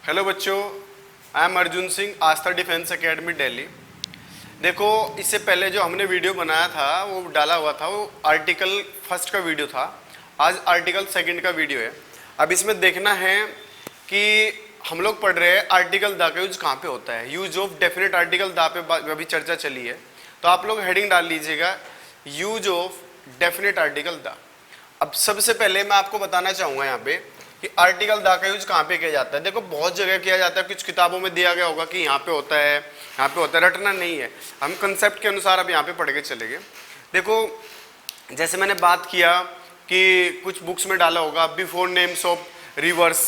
Hello बच्चों, I am Arjun Singh, Aastha defence academy Delhi. देखो, इससे पहले जो हमने वीडियो बनाया था वो डाला हुआ था, वो आर्टिकल फर्स्ट का वीडियो था। आज आर्टिकल सेकंड का वीडियो है। अब इसमें देखना है कि हम लोग पढ़ रहे हैं आर्टिकल द का यूज कहाँ पे होता है। Use of definite article the pay अभी चर्चा चली है, तो आप लोग हेडिंग डाल लीजिएगा, use of definite article the. अब सबसे पहले मैं आपको बताना चाहूँगा यहाँ पे कि आर्टिकल द का यूज कहाँ पे किया जाता है। देखो, बहुत जगह किया जाता है, कुछ किताबों में दिया गया होगा कि यहाँ पे होता है, यहाँ पे होता है, रटना नहीं है। हम कंसेप्ट के अनुसार अब यहाँ पे पढ़ के चलेंगे। देखो, जैसे मैंने बात किया कि कुछ बुक्स में डाला होगा बिफोर नेम्स ऑफ रिवर्स,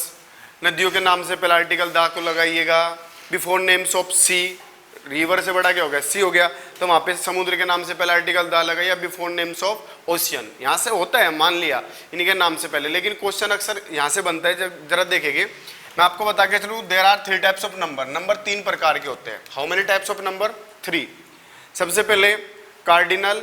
नदियों के नाम से पहले आर्टिकल द को लगाइएगा। Before names of sea, river से बड़ा क्या हो गया, सी हो गया, तो वहाँ पे समुद्र के नाम से पहले आर्टिकल द लगाइए। बिफोर नेम्स ऑफ ओशियन, यहाँ से होता है, मान लिया इन्हीं के नाम से पहले, लेकिन क्वेश्चन अक्सर यहाँ से बनता है। जब जरा देखेंगे, मैं आपको बता के चलूँ, there are 3 types of number. Number 3 प्रकार के होते हैं। How many types of number? 3। सबसे पहले कार्डिनल,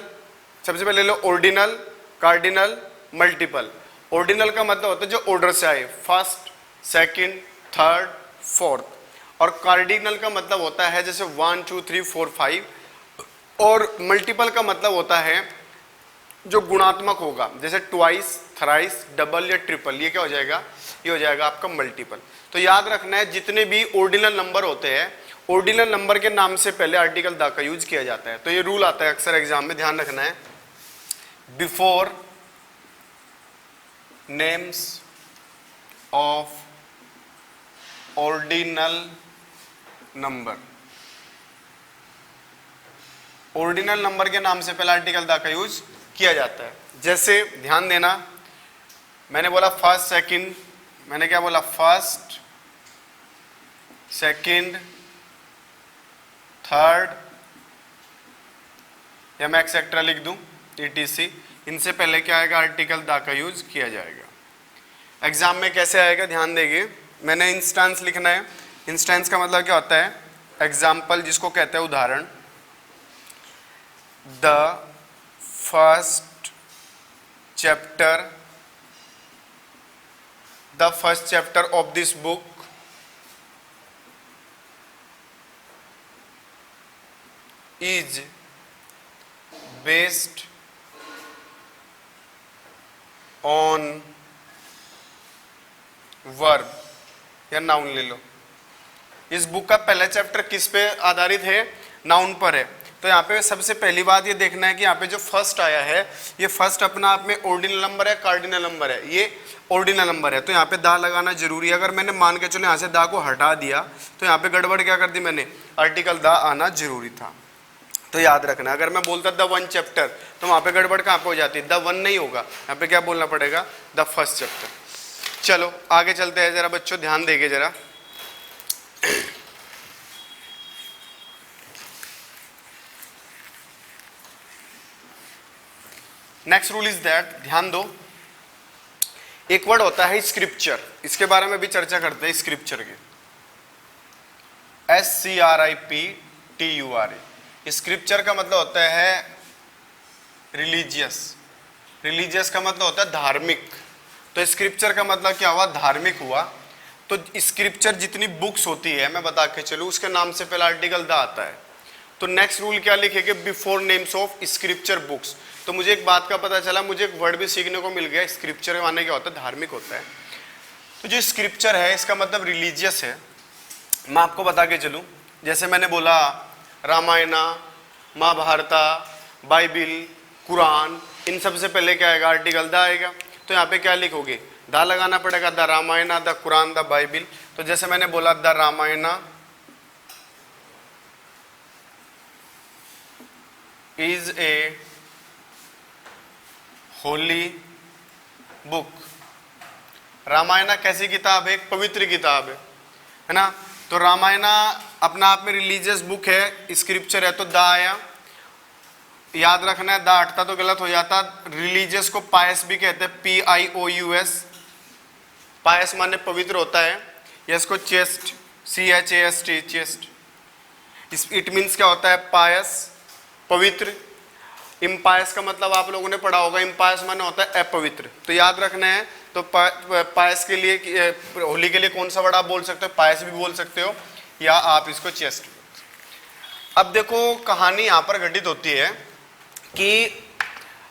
सबसे पहले लो ऑर्डिनल, कार्डिनल, मल्टीपल। ऑर्डिनल का मतलब होता है जो ऑर्डर से आए, फर्स्ट, सेकंड, थर्ड, फोर्थ। और कार्डिनल का मतलब होता है जैसे 1 2 3 4 5। और मल्टीपल का मतलब होता है जो गुणात्मक होगा, जैसे ट्वाइस, थराइस, डबल या ट्रिपल। ये क्या हो जाएगा? ये हो जाएगा आपका मल्टीपल। तो याद रखना है, जितने भी ऑर्डिनल नंबर होते हैं, ऑर्डिनल नंबर के नाम से पहले आर्टिकल द का यूज किया जाता है। तो ये रूल आता है अक्सर एग्जाम में, ध्यान रखना है। Before names of ordinal number, ordinal number के नाम से पहले आर्टिकल द का यूज किया जाता है। जैसे ध्यान देना, मैंने बोला फर्स्ट सेकंड, मैंने क्या बोला? फर्स्ट, सेकंड, थर्ड, या मैं एक्सेट्रा लिख दूं, ETC। इनसे पहले क्या आएगा? आर्टिकल द का यूज किया जाएगा। एग्जाम में कैसे आएगा ध्यान देंगे, मैंने इंस्टेंस लिखना है। इंस्टेंस का मतलब क्या होता है? एग्जाम्पल, जिसको कहते हैं उदाहरण। The first chapter, the first chapter of this book is based on verb, या नाउन ले लो। इस बुक का पहला चैप्टर किस पे आधारित है? नाउन पर है। तो यहाँ पे सबसे पहली बात ये देखना है कि यहाँ पे जो फर्स्ट आया है, ये फर्स्ट अपना आप में ऑर्डिनल नंबर है, कार्डिनल नंबर है? ये ऑर्डिनल नंबर है, तो यहाँ पे दा लगाना जरूरी है। अगर मैंने मान के चलो यहाँ से दा को हटा दिया, तो यहाँ पे गड़बड़ क्या कर दी मैंने? आर्टिकल दा आना जरूरी था। तो याद रखना, अगर मैं बोलता द 1 चैप्टर, तो वहाँ पे गड़बड़ कहाँ पे हो जाती है? द 1 नहीं होगा, यहाँ पे क्या बोलना पड़ेगा? The first chapter. चलो आगे चलते हैं, जरा बच्चों ध्यान देंगे जरा। नेक्स्ट रूल इज दैट, ध्यान दो, एक वर्ड होता है स्क्रिप्चर। इसके बारे में भी चर्चा करते हैं, स्क्रिप्चर के। SCRIPTURE। स्क्रिप्चर का मतलब होता है रिलीजियस। रिलीजियस का मतलब होता है धार्मिक। तो स्क्रिप्चर का मतलब क्या हुआ? धार्मिक हुआ। तो स्क्रिप्चर जितनी बुक्स होती है, मैं बता के चलूँ, उसके नाम से पहले आर्टिकल द आता है। तो नेक्स्ट रूल क्या लिखेंगे? Before names of scripture books. तो मुझे एक बात का पता चला, मुझे एक वर्ड भी सीखने को मिल गया। स्क्रिप्चर माने क्या होता है? धार्मिक होता है। तो जो स्क्रिप्चर है, इसका मतलब रिलीजियस है। मैं आपको बता के चलूँ, जैसे मैंने बोला रामायणा, महाभारता, बाइबिल, कुरान, इन सबसे पहले क्या आएगा? आर्टिकल द आएगा। तो यहाँ पे क्या लिखोगे? द लगाना पड़ेगा। The Ramayana, the Quran, the Bible. तो जैसे मैंने बोला the Ramayana is a Holi book. Ramayana कैसी किताब है? एक पवित्र किताब है ना। तो रामायणा अपना आप में रिलीजियस बुक है, स्क्रिप्चर है, तो द आया। याद रखना है, द हटता तो गलत हो जाता। रिलीजियस को पायस भी कहते हैं, PIOUS। पायस माने पवित्र होता है। यस को chest, CHAST, chest. It means क्या होता है? पायस, पवित्र। इम्पायस का मतलब आप लोगों ने पढ़ा होगा, इम्पायस माने होता है अपवित्र। तो याद रखना है, तो पायस के लिए, होली के लिए कौन सा वर्ड आप बोल सकते हो? पायस भी बोल सकते हो, या आप इसको चेस्ट। अब देखो कहानी यहाँ पर घटित होती है कि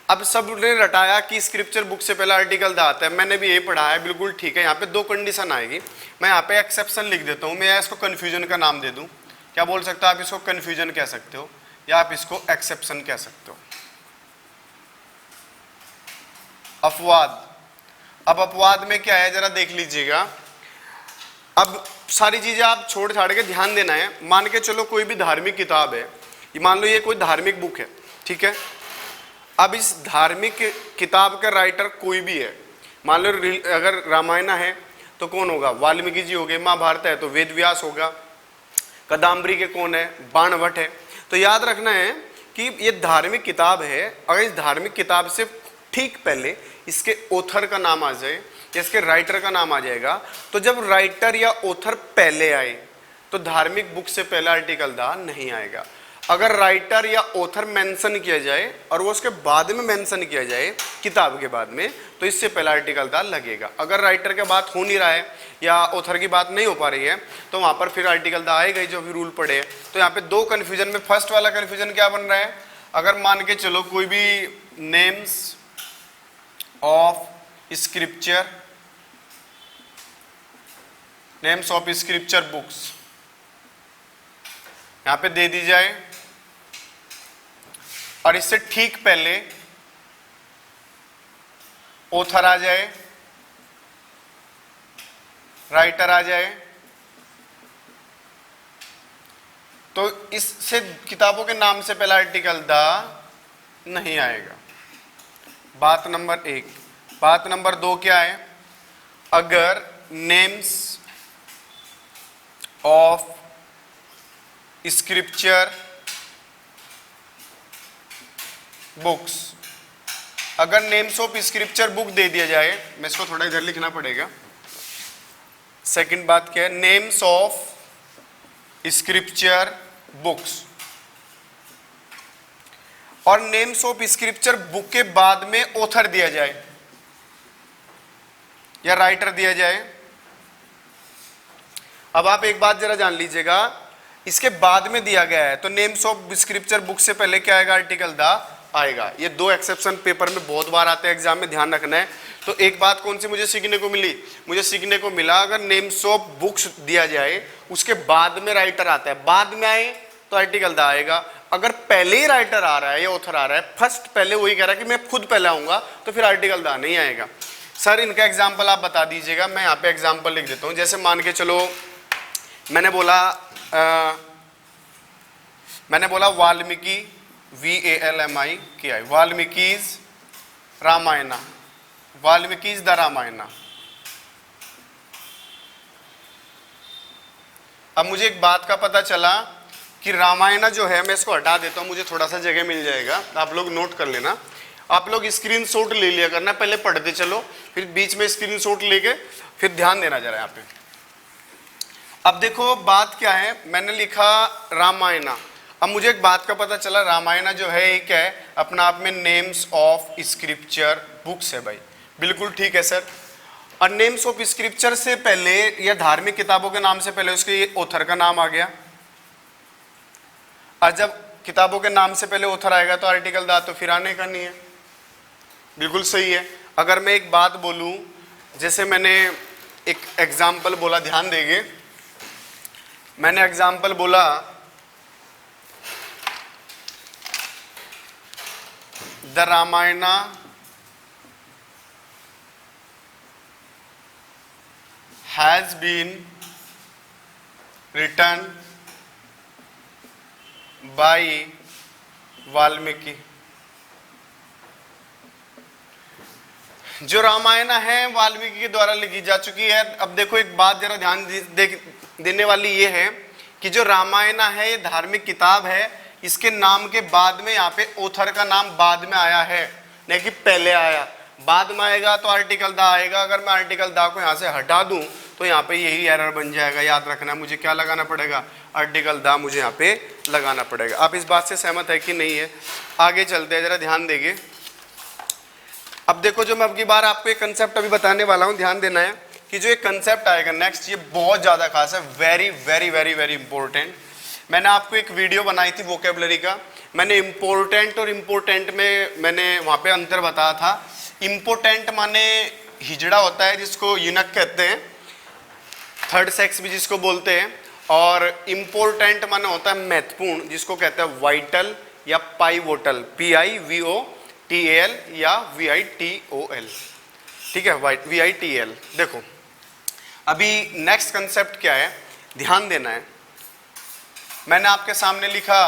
अब सब ने रटाया कि स्क्रिप्चर बुक से पहले आर्टिकल दा आता है, मैंने भी ये पढ़ा है, बिल्कुल ठीक है। यहाँ पे दो कंडीशन आएगी, मैं यहाँ पे एक्सेप्शन लिख देता हूँ, मैं इसको कन्फ्यूजन का नाम दे दूँ, क्या बोल सकते हो आप? इसको कन्फ्यूजन कह सकते हो या आप इसको एक्सेप्शन कह सकते हो। अपवाद, अब अपवाद में क्या है जरा देख लीजिएगा। अब सारी चीजें आप छोड़ छाड़ के ध्यान देना है। मान के चलो कोई भी धार्मिक किताब है, मान लो ये कोई धार्मिक बुक है, ठीक है। अब इस धार्मिक किताब का राइटर कोई भी है, मान लो अगर रामायण है तो कौन होगा? वाल्मीकि जी हो गए, महाभारत है तो वेद व्यास होगा, कदम्बरी के कौन है? बाणभट्ट है। तो याद रखना है कि ये धार्मिक किताब है, अगर इस धार्मिक किताब से ठीक पहले इसके ऑथर का नाम आ जाए, इसके राइटर का नाम आ जाएगा, तो जब राइटर या ऑथर पहले आए तो धार्मिक बुक से पहला आर्टिकल दा नहीं आएगा। अगर राइटर या ऑथर मेंशन किया जाए और वो उसके बाद में मेंशन किया जाए किताब के बाद में, तो इससे पहला आर्टिकल दा लगेगा। अगर राइटर के बात हो नहीं रहा है या ऑथर की बात नहीं हो पा रही है तो वहां पर फिर आर्टिकल दा आएगा, जो भी रूल पड़े। तो यहाँ पे दो कन्फ्यूजन में फर्स्ट वाला कन्फ्यूजन क्या बन रहा है? अगर मान के चलो कोई भी names of scripture, names of scripture books यहां पे दे दी जाए और इससे ठीक पहले ऑथर आ जाए, राइटर आ जाए, तो इससे किताबों के नाम से पहला आर्टिकल दा नहीं आएगा। बात नंबर एक। बात नंबर दो क्या है? अगर नेम्स ऑफ स्क्रिप्चर बुक्स, अगर नेम्स ऑफ स्क्रिप्चर बुक दे दिया जाए, मैं इसको थोड़ा इधर लिखना पड़ेगा। सेकंड बात क्या है? नेम्स ऑफ स्क्रिप्चर बुक्स, और नेम्स ऑफ स्क्रिप्चर बुक के बाद में ऑथर दिया जाए या राइटर दिया जाए। अब आप एक बात जरा जान लीजिएगा, इसके बाद में दिया गया है तो नेम्स ऑफ स्क्रिप्चर बुक से पहले क्या आएगा? आर्टिकल दा आएगा। ये दो एक्सेप्शन पेपर में बहुत बार आते हैं, एग्जाम में ध्यान रखना है। तो एक बात कौन सी मुझे सीखने को मिली? मुझे सीखने को मिला अगर नेम्स ऑफ बुक्स दिया जाए उसके बाद में राइटर आता है, बाद में आए तो आर्टिकल दा आएगा। अगर पहले ही राइटर आ रहा है या ऑथर आ रहा है, फर्स्ट पहले वही कह रहा है कि मैं खुद पहले आऊंगा, तो फिर आर्टिकल दा नहीं आएगा। सर इनका एग्जाम्पल आप बता दीजिएगा, मैं यहाँ पे एग्जाम्पल लिख देता हूँ। जैसे मान के चलो मैंने बोला वाल्मीकि, VALMIKI, वाल्मीकिज रामायणा, वाल्मीकिज द रामायणा। अब मुझे एक बात का पता चला कि रामायणा जो है, मैं इसको हटा देता हूं, मुझे थोड़ा सा जगह मिल जाएगा, आप लोग नोट कर लेना। आप लोग स्क्रीनशॉट ले लिया करना, पहले पढ़ते चलो, फिर बीच में स्क्रीनशॉट लेके फिर ध्यान देना जरा यहाँ पे। अब देखो बात क्या है, मैंने लिखा रामायणा। अब मुझे एक बात का पता चला, रामायणा जो है एक है अपना आप में नेम्स ऑफ स्क्रिप्चर बुक्स है भाई, बिल्कुल ठीक है सर। और नेम्स ऑफ स्क्रिप्चर से पहले या धार्मिक किताबों के नाम से पहले उसके ऑथर का नाम आ गया, और जब किताबों के नाम से पहले ऑथर आएगा तो आर्टिकल दा तो फिर आने का नहीं है, बिल्कुल सही है। अगर मैं एक बात बोलूं, जैसे मैंने एक एग्जाम्पल बोला, ध्यान देंगे, मैंने एग्जाम्पल बोला the Ramayana has been written by Valmiki. जो रामायणा है वाल्मीकि के द्वारा लिखी जा चुकी है। अब देखो एक बात जरा ध्यान देने वाली ये है कि जो रामायणा है ये धार्मिक किताब है, इसके नाम के बाद में यहाँ पे ऑथर का नाम बाद में आया है, नहीं कि पहले आया। बाद में आएगा तो आर्टिकल दा आएगा। अगर मैं आर्टिकल दा को यहाँ से हटा दूं तो यहाँ पे यही एरर बन जाएगा। याद रखना, मुझे क्या लगाना पड़ेगा? आर्टिकल दा मुझे यहाँ पे लगाना पड़ेगा। आप इस बात से सहमत है कि नहीं है? आगे चलते हैं, जरा ध्यान देंगे। अब देखो जो मैं अब की बार आपको एक कंसेप्ट अभी बताने वाला हूं, ध्यान देना है कि जो एक कंसेप्ट आएगा नेक्स्ट, ये बहुत ज्यादा खास है, very very very very important. मैंने आपको एक वीडियो बनाई थी वोकेबलरी का, मैंने इंपॉर्टेंट और इम्पोर्टेंट में मैंने वहां पे अंतर बताया था। इंपॉर्टेंट माने हिजड़ा होता है जिसको यूनक कहते हैं, थर्ड सेक्स भी जिसको बोलते हैं, और इम्पोर्टेंट माने होता है महत्वपूर्ण, जिसको कहते हैं वाइटल या पाइवोटल, PIVOTAL या VITOL, ठीक है, VITL। देखो अभी नेक्स्ट कंसेप्ट क्या है, ध्यान देना है। मैंने आपके सामने लिखा,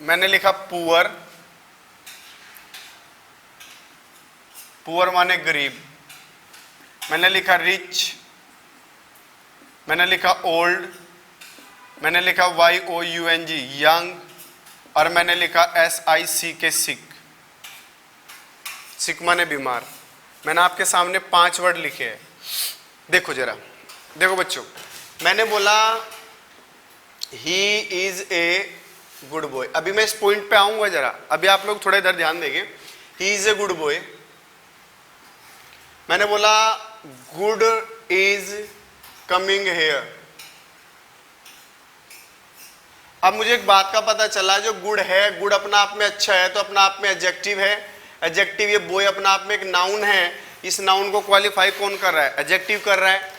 मैंने लिखा पुअर, पुअर माने गरीब, मैंने लिखा रिच, मैंने लिखा ओल्ड, मैंने लिखा YOUNG यंग, और मैंने लिखा SICK सिक, सिक माने बीमार। मैंने आपके सामने 5 वर्ड लिखे हैं। देखो जरा, देखो बच्चों, मैंने बोला he is a good boy. अभी मैं इस पॉइंट पे आऊंगा जरा, अभी आप लोग थोड़ा इधर ध्यान देंगे। He is a good boy, मैंने बोला गुड इज कमिंग हेयर। अब मुझे एक बात का पता चला, जो गुड है, गुड अपना आप में अच्छा है तो अपना आप में एडजेक्टिव है, एडजेक्टिव, ये बॉय अपना आप में एक नाउन है, इस नाउन को क्वालिफाई कौन कर रहा है, एडजेक्टिव कर रहा है।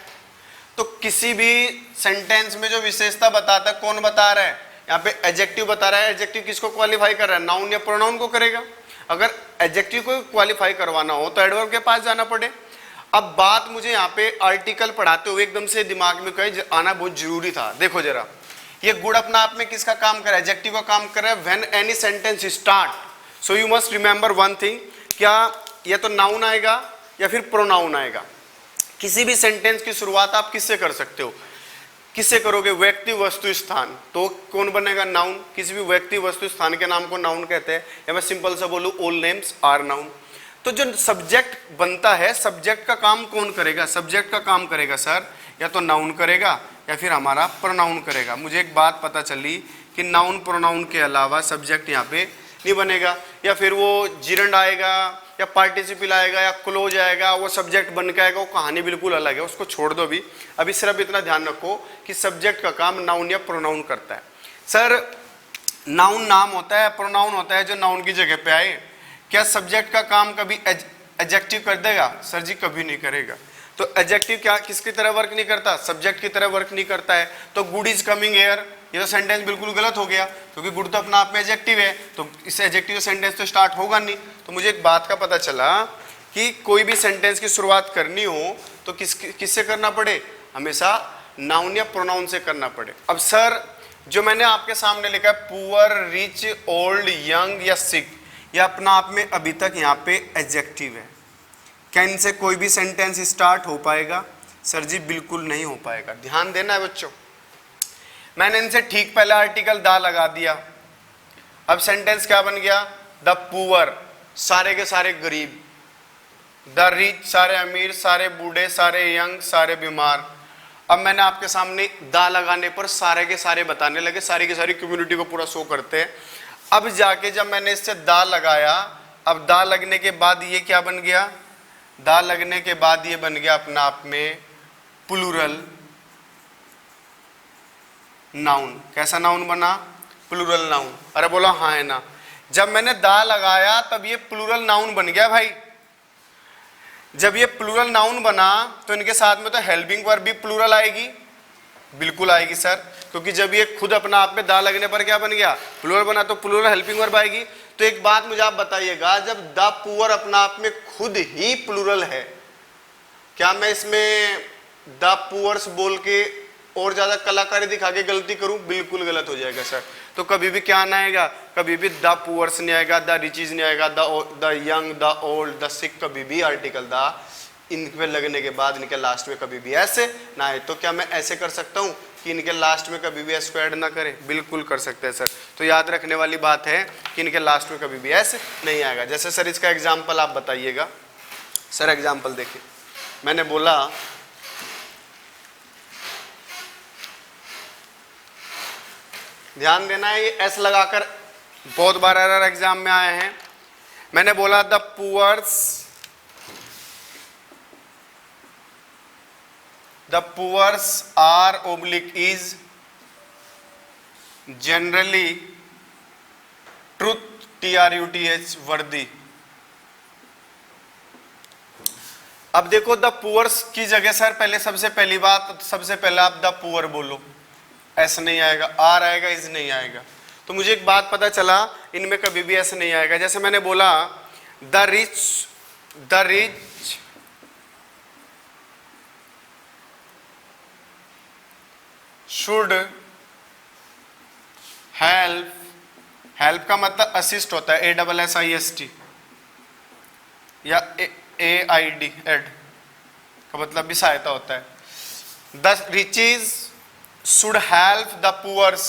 तो किसी भी सेंटेंस में जो विशेषता बताता है कौन बता रहा है, यहाँ पे एडजेक्टिव बता रहा है। एडजेक्टिव किसको क्वालिफाई कर रहा है, नाउन या प्रोनाउन को करेगा। अगर एडजेक्टिव को क्वालिफाई करवाना हो तो एडवर्ब के पास जाना पड़े। अब बात मुझे यहाँ पे आर्टिकल पढ़ाते हुए एकदम से दिमाग में कहीं आना बहुत जरूरी था। देखो जरा, ये गुड अपना आप में किसका काम कर रहा है, एडजेक्टिव का काम कर रहा है। When any sentence start, so you must remember one thing, क्या या तो नाउन आएगा या फिर प्रोनाउन आएगा। किसी भी सेंटेंस की शुरुआत आप किससे कर सकते हो, किससे करोगे, व्यक्ति वस्तु स्थान, तो कौन बनेगा, नाउन। किसी भी व्यक्ति वस्तु स्थान के नाम को नाउन कहते हैं, या मैं सिंपल सा बोलूं ऑल नेम्स आर नाउन। तो जो सब्जेक्ट बनता है, सब्जेक्ट का काम कौन करेगा, सब्जेक्ट का काम करेगा सर या तो नाउन करेगा या फिर हमारा प्रोनाउन करेगा। मुझे एक बात पता चली कि नाउन प्रोनाउन के अलावा सब्जेक्ट यहाँ पे नहीं बनेगा, या फिर वो जिरंड आएगा या पार्टिसिपल आएगा या क्लोज आएगा, वो सब्जेक्ट बन के आएगा, वो कहानी बिल्कुल अलग है, उसको छोड़ दो। अभी सिर्फ इतना ध्यान रखो कि सब्जेक्ट का काम नाउन या प्रोनाउन करता है। सर नाउन नाम होता है, प्रोनाउन होता है जो नाउन की जगह पे आए। क्या सब्जेक्ट का काम कभी एडजेक्टिव कर देगा, सर जी कभी नहीं करेगा। तो एडजेक्टिव क्या किसकी तरह वर्क नहीं करता, सब्जेक्ट की तरह वर्क नहीं करता है। तो गुड इज कमिंग हेयर, ये तो सेंटेंस बिल्कुल गलत हो गया, क्योंकि गुड तो अपना आप में एडजेक्टिव है, तो इस एडजेक्टिव सेंटेंस तो स्टार्ट होगा नहीं। तो मुझे एक बात का पता चला कि कोई भी सेंटेंस की शुरुआत करनी हो तो किससे करना पड़े, हमेशा नाउन या प्रोनाउन से करना पड़े। अब सर जो मैंने आपके सामने लिखा है पुअर, रिच, ओल्ड, यंग या सिक, यह अपना आप में अभी तक यहाँ पे एडजेक्टिव है। क्या इनसे कोई भी सेंटेंस स्टार्ट हो पाएगा, सर जी बिल्कुल नहीं हो पाएगा। ध्यान देना है बच्चों, मैंने इनसे ठीक पहले आर्टिकल दा लगा दिया। अब सेंटेंस क्या बन गया, द पुअर सारे के सारे गरीब, द रिच सारे अमीर, सारे बूढ़े, सारे यंग, सारे बीमार। अब मैंने आपके सामने दा लगाने पर सारे के सारे बताने लगे, सारी की सारी कम्युनिटी को पूरा शो करते हैं। अब जाके जब मैंने इससे दा लगाया, अब दा लगने के बाद ये क्या बन गया, दा लगने के बाद ये बन गया अपना आप में प्लूरल नाउन। कैसा नाउन बना, प्लूरल नाउन। अरे बोला हाँ है ना, जब मैंने दा लगाया तब ये प्लूरल नाउन बन गया भाई। जब ये प्लूरल नाउन बना तो इनके साथ में तो हेल्पिंग वर्ब भी प्लूरल आएगी, बिल्कुल आएगी सर, क्योंकि जब ये खुद अपना आप में दा लगने पर क्या बन गया, प्लूरल बना, तो प्लूरल हेल्पिंग वर्ब आएगी। तो एक बात मुझे आप बताइएगा, जब द पुअर अपना आप में खुद ही प्लूरल है, क्या मैं इसमें द पुअर्स बोल के और ज्यादा कलाकारी दिखा के गलती करूं, बिल्कुल गलत हो जाएगा सर। तो कभी भी क्या ना आएगा, कभी भी द पुअर्स नहीं आएगा, द रिचीज नहीं आएगा, the young, the old, the sick, कभी भी आर्टिकल द इनके लगने के बाद इनके लास्ट में कभी भी ऐसे ना आए। तो क्या मैं ऐसे कर सकता हूं कि इनके लास्ट में कभी भी एस को ऐड ना करें, बिल्कुल कर सकते हैं सर। तो याद रखने वाली बात है कि इनके लास्ट में कभी भी एस नहीं आएगा। जैसे सर इसका एग्जाम्पल आप बताइएगा, सर एग्जाम्पल देखिए, मैंने बोला ध्यान देना है, ये एस लगाकर बहुत बार एरर एग्जाम में आए हैं। मैंने बोला the poors the poors are oblique is generally truth TRUTH worthy. अब देखो द पुअर्स की जगह सर पहले सबसे पहली बात, सबसे पहले आप द पुअर बोलो, ऐसा नहीं आएगा, आर आएगा, इज नहीं आएगा। तो मुझे एक बात पता चला, इनमें कभी भी ऐसा नहीं आएगा। जैसे मैंने बोला the rich should help, help का मतलब असिस्ट होता है, ASSIST, या AID एड का मतलब भी सहायता होता है। The riches should help the poors,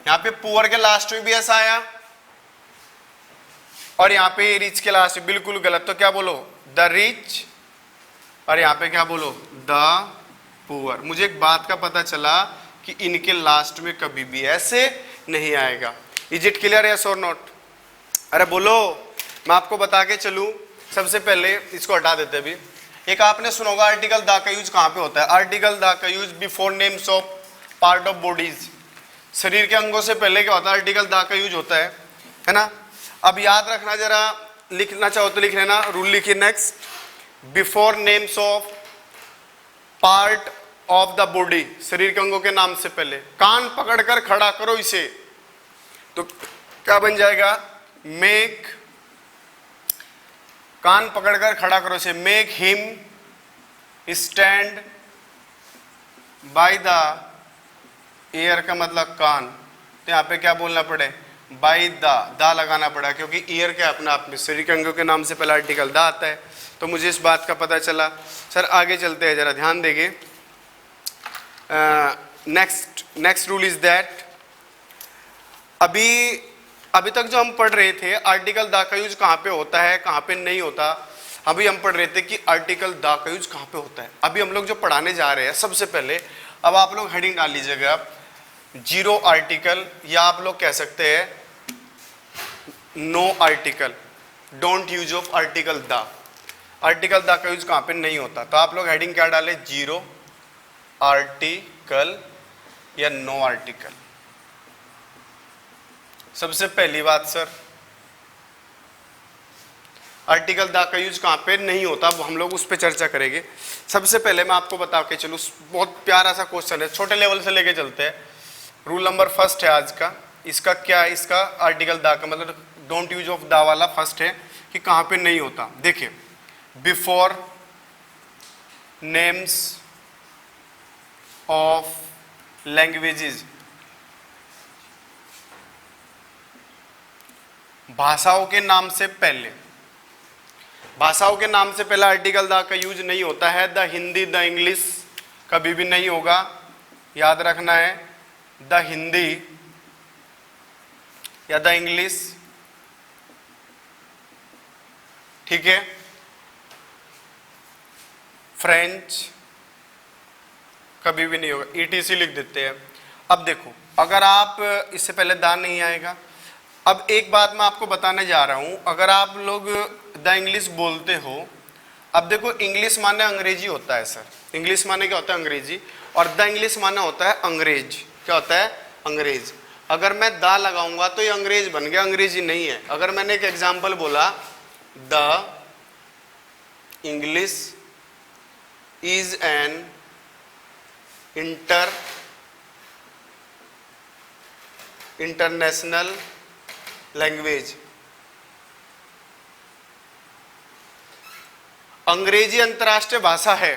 यहां पे पुअर के लास्ट में भी ऐसा आया और यहां पे रिच के लास्ट में, बिल्कुल गलत। तो क्या बोलो द रिच, और यहां पे क्या बोलो द पुअर। मुझे एक बात का पता चला कि इनके लास्ट में कभी भी ऐसे नहीं आएगा। इज इट क्लियर, यस और नॉट? अरे बोलो, मैं आपको बता के चलूं। सबसे पहले इसको हटा देते भी। एक आपने सुना होगा आर्टिकल द का यूज कहां पे होता है? आर्टिकल द का use before names of part of bodies, शरीर के अंगों से पहले क्या होता है? आर्टिकल द का यूज होता है ना। अब याद रखना, जरा लिखना चाहो तो लिख लेना, रूल लिखिए next. Before names of part of the body, शरीर के अंगों के नाम से पहले कान पकड़कर खड़ा करो इसे, तो क्या बन जाएगा? मेक, कान पकड़कर खड़ा करो इसे, make him stand by the year का मतलब कान। तो यहां पे क्या बोलना पड़े? बाय द लगाना पड़ा, क्योंकि ईयर क्या अपने आप में शरीर के अंगों के नाम से पहले आर्टिकल द आता है। तो मुझे इस बात का पता चला। सर आगे चलते हैं, जरा ध्यान देंगे। नेक्स्ट रूल इज दैट, अभी तक जो हम पढ़ रहे थे आर्टिकल द का यूज कहां पे होता है, कहां पे नहीं होता। अभी हम पढ़ रहे थे कि आर्टिकल द का यूज कहां पे होता है। अभी हम लोग जो पढ़ाने जा रहे हैं, सबसे पहले अब आप लोग हेडिंग डाल लीजिएगा, जीरो आर्टिकल, या आप लोग कह सकते हैं no article, don't use of article the. Article the का यूज कहां पे नहीं होता, तो आप लोग हेडिंग क्या डाले? जीरो आर्टिकल या नो आर्टिकल। सबसे पहली बात सर, आर्टिकल द का यूज कहां पे नहीं होता, हम लोग उस पर चर्चा करेंगे। सबसे पहले मैं आपको बता के चलूं, बहुत प्यारा सा क्वेश्चन है, छोटे लेवल से लेके चलते हैं। रूल नंबर फर्स्ट है आज का, इसका क्या है? इसका आर्टिकल द का मतलब डोंट यूज ऑफ द वाला फर्स्ट है कि कहां पे नहीं होता। देखिए, बिफोर नेम्स ऑफ लैंग्वेजेस, भाषाओं के नाम से पहले, भाषाओं के नाम से पहले आर्टिकल द का यूज नहीं होता है। द हिंदी, द इंग्लिश कभी भी नहीं होगा, याद रखना है। द हिंदी या द इंग्लिश, ठीक है। फ्रेंच कभी भी नहीं होगा, ETC लिख देते हैं। अब देखो, अगर आप इससे पहले द नहीं आएगा। अब एक बात मैं आपको बताने जा रहा हूं, अगर आप लोग द इंग्लिश बोलते हो, अब देखो इंग्लिश माने अंग्रेजी होता है सर, इंग्लिश माने क्या होता है? अंग्रेजी, और द इंग्लिश माने होता है अंग्रेज। क्या होता है? अंग्रेज। अगर मैं द लगाऊंगा तो ये अंग्रेज बन गया, अंग्रेजी नहीं है। अगर मैंने एक एग्जाम्पल बोला, the English is an international language, अंग्रेजी अंतरराष्ट्रीय भाषा है।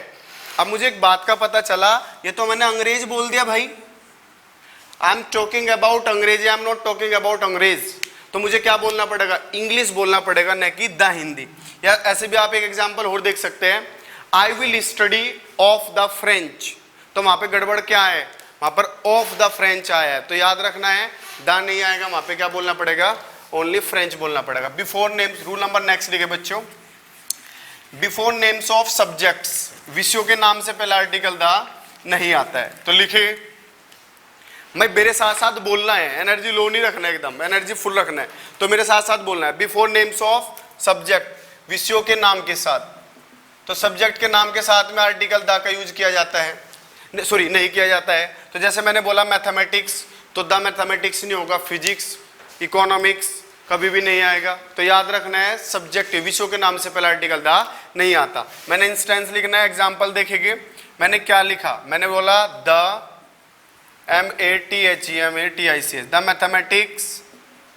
अब मुझे एक बात का पता चला, ये तो मैंने अंग्रेज बोल दिया भाई, आई एम टॉकिंग अबाउट अंग्रेजी, I am not talking about अंग्रेज। तो मुझे क्या बोलना पड़ेगा? इंग्लिश बोलना पड़ेगा, न कि द हिंदी। या ऐसे भी आप एक एग्जांपल और देख सकते हैं, I will study of the French, तो वहां पे गड़बड़ क्या है? वहां पर ऑफ द फ्रेंच आया है, तो याद रखना है द नहीं आएगा, वहां पे क्या बोलना पड़ेगा? ओनली फ्रेंच बोलना पड़ेगा। Before names, rule number next लिखे बच्चों, बिफोर नेम्स ऑफ सब्जेक्ट्स, विषयों के नाम से पहला आर्टिकल द नहीं आता है। तो लिखे, मैं मेरे साथ साथ बोलना है, एनर्जी लो नहीं रखना है, एकदम एनर्जी फुल रखना है। तो मेरे साथ साथ बोलना है, बिफोर नेम्स ऑफ सब्जेक्ट, विषयों के नाम के साथ, तो सब्जेक्ट के नाम के साथ में आर्टिकल द का यूज किया जाता है, सॉरी नहीं किया जाता है। तो जैसे मैंने बोला मैथमेटिक्स, तो द मैथमेटिक्स नहीं होगा, फिजिक्स, इकोनॉमिक्स कभी भी नहीं आएगा। तो याद रखना है सब्जेक्ट विषयों के नाम से पहले आर्टिकल द नहीं आता। मैंने इंस्टेंस लिखना है, एग्जाम्पल देखेंगे मैंने क्या लिखा, मैंने बोला the MATHEMATICS the mathematics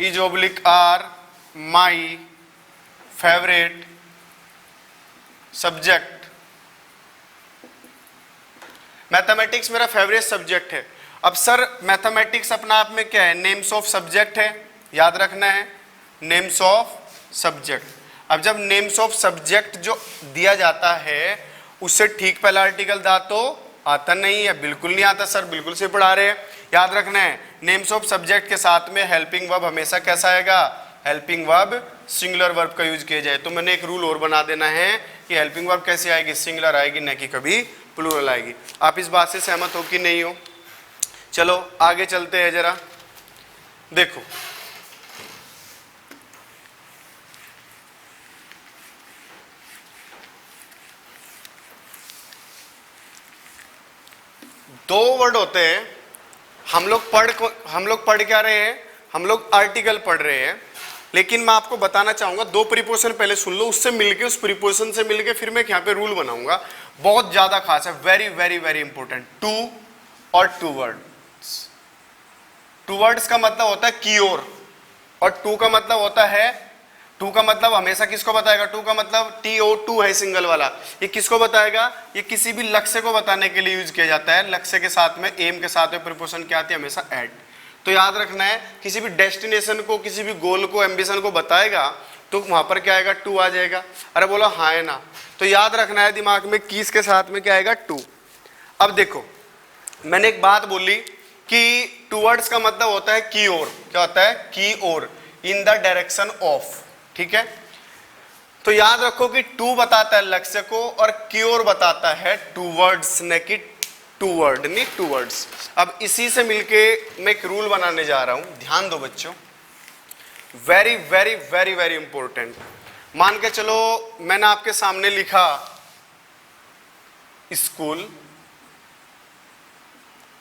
is oblique are my favourite subject. Mathematics मेरा फेवरेट सब्जेक्ट है। अब सर मैथमेटिक्स अपना आप में क्या है, नेम्स ऑफ सब्जेक्ट है, याद रखना है नेम्स ऑफ सब्जेक्ट। अब जब नेम्स ऑफ सब्जेक्ट जो दिया जाता है उससे ठीक पहला आर्टिकल दा तो आता नहीं है, बिल्कुल नहीं आता सर, बिल्कुल से पढ़ा रहे हैं। याद रखना है नेम्स ऑफ सब्जेक्ट के साथ में हेल्पिंग वर्ब हमेशा कैसा आएगा, हेल्पिंग वर्ब सिंगुलर वर्ब का यूज किया जाए। तो मैंने एक रूल और बना देना है कि हेल्पिंग वर्ब कैसे आएगी, सिंगुलर आएगी, न कि कभी प्लूरल आएगी। आप इस बात से सहमत हो कि नहीं हो? चलो आगे चलते हैं जरा। देखो दो वर्ड होते हैं, हम लोग पढ़ क्या रहे हैं, हम लोग आर्टिकल पढ़ रहे हैं, लेकिन मैं आपको बताना चाहूंगा दो प्रीपोजिशन पहले सुन लो, उससे मिलके उस प्रीपोजिशन से मिलके फिर मैं यहाँ पे रूल बनाऊंगा, बहुत ज्यादा खास है, very very very important. To और टू वर्ड्स। टू वर्ड्स का मतलब होता है की और टू का मतलब होता है, टू का मतलब हमेशा किसको बताएगा, टू का मतलब TO2 है सिंगल वाला, ये किसको बताएगा, ये किसी भी लक्ष्य को बताने के लिए यूज किया जाता है। लक्ष्य के साथ में एम के साथ में प्रीपोजिशन क्या आती है, हमेशा एट। तो याद रखना है किसी भी डेस्टिनेशन को, किसी भी गोल को, एम्बिशन को बताएगा तो वहां पर क्या आएगा, टू आ जाएगा। अरे बोलो हाँ है ना, तो याद रखना है दिमाग में किस के साथ में क्या आएगा, टू। अब देखो मैंने एक बात बोली कि टू वर्ड्स का मतलब होता है की ओर, क्या होता है, की ओर, इन द डायरेक्शन ऑफ, ठीक है। तो याद रखो कि टू बताता है लक्ष्य को और की ओर बताता है टूवर्ड्स, न कि टू वर्ड, नहीं टूवर्ड्स। अब इसी से मिलके मैं एक रूल बनाने जा रहा हूं, ध्यान दो बच्चों, very very very very important. मान के चलो मैंने आपके सामने लिखा स्कूल,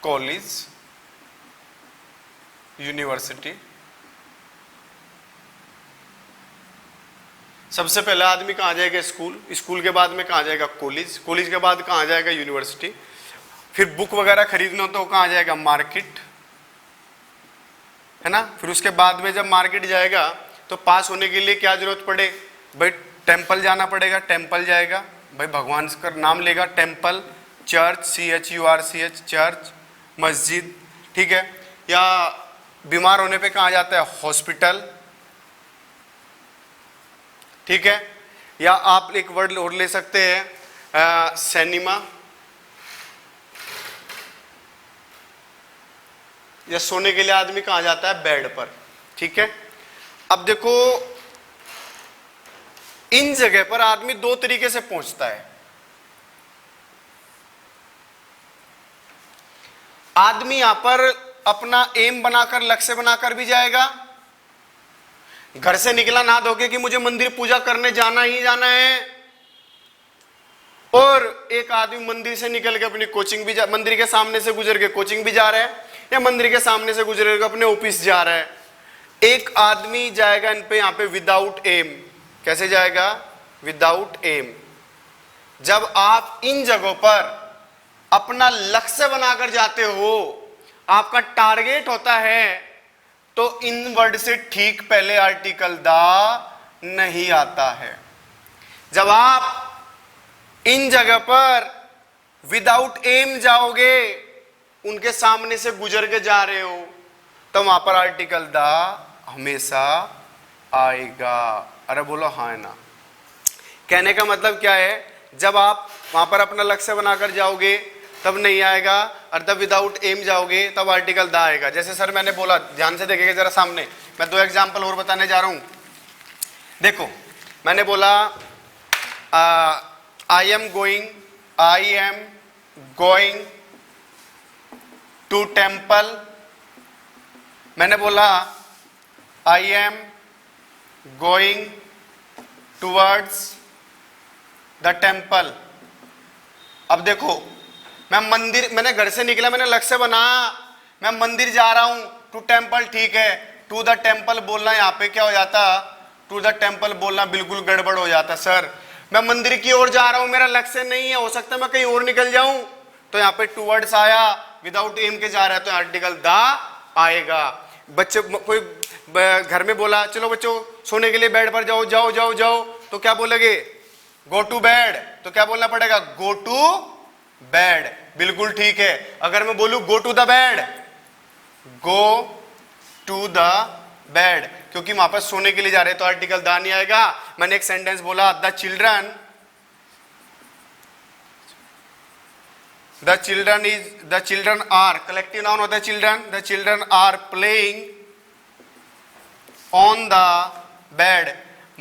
कॉलेज, यूनिवर्सिटी। सबसे पहला आदमी कहाँ जाएगा, स्कूल, स्कूल के बाद में कहाँ जाएगा, कॉलेज, कॉलेज के बाद कहाँ जाएगा, यूनिवर्सिटी। फिर बुक वगैरह खरीदना हो तो कहाँ जाएगा, मार्केट, है ना। फिर उसके बाद में जब मार्केट जाएगा तो पास होने के लिए क्या जरूरत पड़े, भाई टेम्पल जाना पड़ेगा, टेम्पल जाएगा, भाई भगवान का नाम लेगा, टेम्पल, चर्च, CHURCH, चर्च, मस्जिद, ठीक है। या बीमार होने पे कहाँ जाता है, हॉस्पिटल, ठीक है। या आप एक वर्ड और ले सकते हैं सिनेमा, या सोने के लिए आदमी कहाँ जाता है, बेड पर, ठीक है। अब देखो इन जगह पर आदमी दो तरीके से पहुंचता है। आदमी यहां पर अपना एम बनाकर, लक्ष्य बनाकर भी जाएगा, घर से निकला ना धोके कि मुझे मंदिर पूजा करने जाना ही जाना है, और एक आदमी मंदिर से निकल के अपनी कोचिंग भी मंदिर के सामने से गुजर के कोचिंग भी जा रहा है, या मंदिर के सामने से गुजर के अपने ऑफिस जा रहा है। एक आदमी जाएगा इन पे यहाँ पे विदाउट एम, कैसे जाएगा, विदाउट एम। जब आप इन जगहों पर अपना लक्ष्य बनाकर जाते हो, आपका टारगेट होता है, तो इन वर्ड से ठीक पहले आर्टिकल दा नहीं आता है। जब आप इन जगह पर विदाउट एम जाओगे, उनके सामने से गुजर के जा रहे हो, तो वहां पर आर्टिकल दा हमेशा आएगा। अरे बोलो हाँ है ना। कहने का मतलब क्या है, जब आप वहां पर अपना लक्ष्य बनाकर जाओगे तब नहीं आएगा, और तब विदाउट एम जाओगे तब आर्टिकल दा आएगा। जैसे सर मैंने बोला, ध्यान से देखेंगे जरा सामने, मैं दो एग्जांपल और बताने जा रहा हूं। देखो मैंने बोला I am going to temple, मैंने बोला I am going towards the temple. अब देखो मैंने घर से निकला, मैंने लक्ष्य बनाया, मैं मंदिर जा रहा हूं, टू टेम्पल, ठीक है। टू द टेम्पल बोलना यहाँ पे क्या हो जाता, टू द टेम्पल बोलना बिल्कुल गड़बड़ हो जाता। सर मैं मंदिर की ओर जा रहा हूं, मेरा लक्ष्य नहीं है, हो सकता है मैं कहीं और निकल जाऊं। तो यहाँ पे टूवर्ड्स आया, विदाउट एम के जा रहा है तो आर्टिकल द आएगा। बच्चे कोई घर में बोला चलो बच्चों सोने के लिए बेड पर जाओ, जाओ जाओ जाओ, तो क्या बोलेगे, गो टू बेड। तो क्या बोलना पड़ेगा, गो टू बेड, बिल्कुल ठीक है। अगर मैं बोलूं go to the bed, go to the bed, क्योंकि वहां पर सोने के लिए जा रहे हैं तो आर्टिकल द नहीं आएगा। मैंने एक सेंटेंस बोला, the children are, collective noun होता है children, the children are playing on the bed,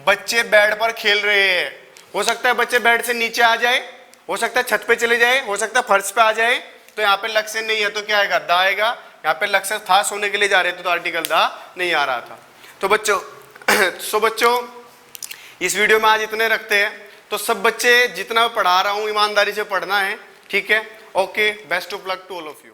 बच्चे बेड पर खेल रहे हैं। हो सकता है बच्चे बेड से नीचे आ जाए, हो सकता है छत पे चले जाए, हो सकता है फर्श पे आ जाए, तो यहाँ पे लक्ष्य नहीं है तो क्या आएगा, द आएगा। यहाँ पे लक्ष्य था सोने के लिए जा रहे थे तो आर्टिकल द नहीं आ रहा था। तो बच्चों इस वीडियो में आज इतने रखते हैं। तो सब बच्चे जितना मैं पढ़ा रहा हूँ ईमानदारी से पढ़ना है, ठीक है। Okay, best of luck to all of you.